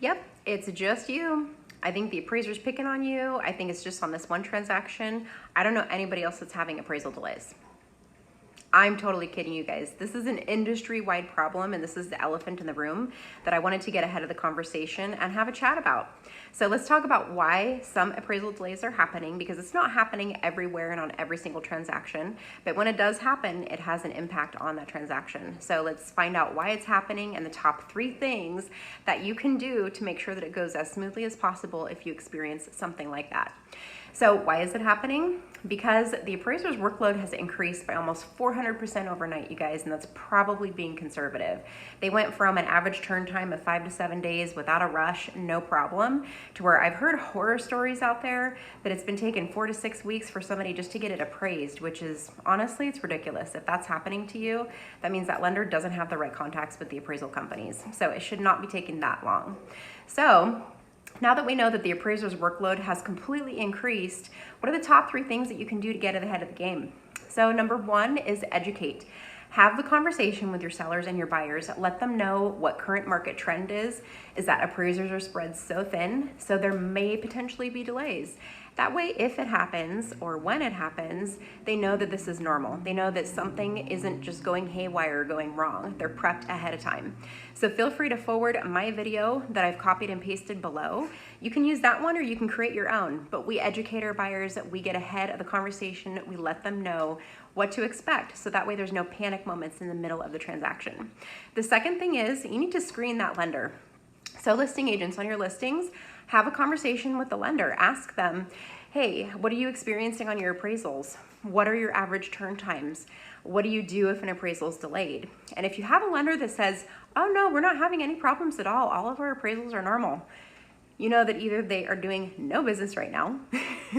Yep, it's just you. I think the appraiser's picking on you. I think it's just on this one transaction. I don't know anybody else that's having appraisal delays. I'm totally kidding you guys. This is an industry-wide problem, and this is the elephant in the room that I wanted to get ahead of the conversation and have a chat about. So let's talk about why some appraisal delays are happening, because it's not happening everywhere and on every single transaction, but when it does happen, it has an impact on that transaction. So let's find out why it's happening and the top 3 things that you can do to make sure that it goes as smoothly as possible if you experience something like that. So why is it happening? Because the appraiser's workload has increased by almost 400% overnight, you guys, and that's probably being conservative. They went from an average turn time of 5 to 7 days without a rush, no problem, to where I've heard horror stories out there that it's been taking 4 to 6 weeks for somebody just to get it appraised, which is, honestly, it's ridiculous. If that's happening to you, that means that lender doesn't have the right contacts with the appraisal companies. So it should not be taking that long. So now that we know that the appraiser's workload has completely increased, what are the top 3 things that you can do to get ahead of the game? So number 1 is educate. Have the conversation with your sellers and your buyers. Let them know what current market trend is that appraisers are spread so thin, so there may potentially be delays. That way, if it happens or when it happens, they know that this is normal. They know that something isn't just going haywire or going wrong. They're prepped ahead of time. So feel free to forward my video that I've copied and pasted below. You can use that one or you can create your own, but we educate our buyers, we get ahead of the conversation, we let them know what to expect, so that way there's no panic moments in the middle of the transaction. The second thing is you need to screen that lender. So listing agents, on your listings, have a conversation with the lender. Ask them, hey, what are you experiencing on your appraisals? What are your average turn times? What do you do if an appraisal is delayed? And if you have a lender that says, oh no, we're not having any problems at all of our appraisals are normal, you know that either they are doing no business right now,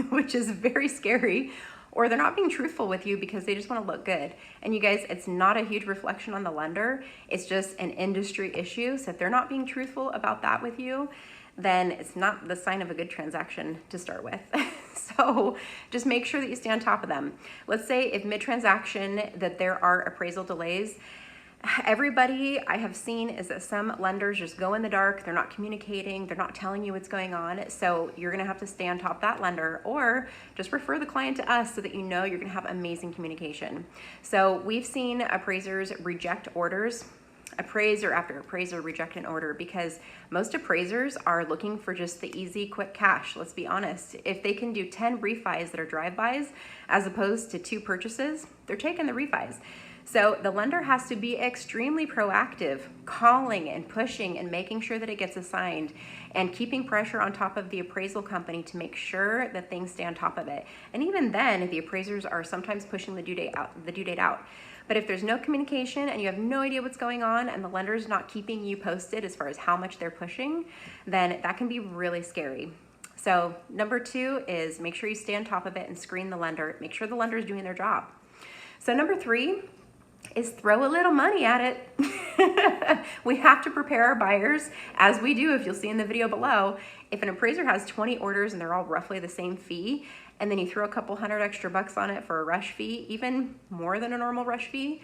which is very scary, or they're not being truthful with you because they just want to look good. And you guys, it's not a huge reflection on the lender. It's just an industry issue. So if they're not being truthful about that with you, then it's not the sign of a good transaction to start with. So just make sure that you stay on top of them. Let's say if mid-transaction that there are appraisal delays, everybody I have seen is that some lenders just go in the dark. They're not communicating. They're not telling you what's going on. So you're going to have to stay on top of that lender, or just refer the client to us so that you know you're going to have amazing communication. So we've seen appraisers reject orders, appraiser after appraiser reject an order, because most appraisers are looking for just the easy, quick cash. Let's be honest. If they can do 10 refis that are drive-bys as opposed to 2 purchases, they're taking the refis. So the lender has to be extremely proactive, calling and pushing and making sure that it gets assigned, and keeping pressure on top of the appraisal company to make sure that things stay on top of it. And even then, the appraisers are sometimes pushing the due date out. But if there's no communication and you have no idea what's going on and the lender's not keeping you posted as far as how much they're pushing, then that can be really scary. So number 2 is make sure you stay on top of it and screen the lender. Make sure the lender is doing their job. So number 3 is throw a little money at it. We have to prepare our buyers, as we do, if you'll see in the video below. If an appraiser has 20 orders and they're all roughly the same fee, and then you throw a couple $100 extra on it for a rush fee, even more than a normal rush fee,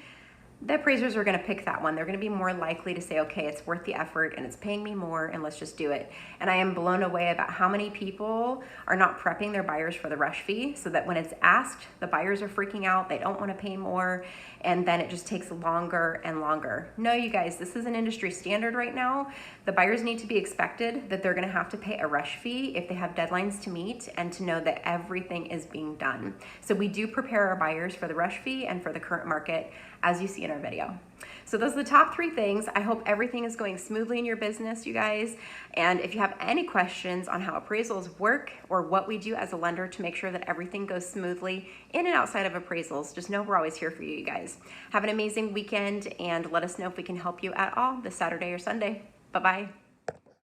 the appraisers are going to pick that one. They're going to be more likely to say, okay, it's worth the effort and it's paying me more, and let's just do it. And I am blown away about how many people are not prepping their buyers for the rush fee, so that when it's asked, the buyers are freaking out. They don't want to pay more, and then it just takes longer and longer. No, you guys, this is an industry standard right now. The buyers need to be expected that they're going to have to pay a rush fee if they have deadlines to meet, and to know that everything is being done. So we do prepare our buyers for the rush fee and for the current market, as you see in our video. So those are the top 3 things. I hope everything is going smoothly in your business, you guys. And if you have any questions on how appraisals work or what we do as a lender to make sure that everything goes smoothly in and outside of appraisals, just know we're always here for you guys. Have an amazing weekend, and let us know if we can help you at all this Saturday or Sunday. Bye-bye.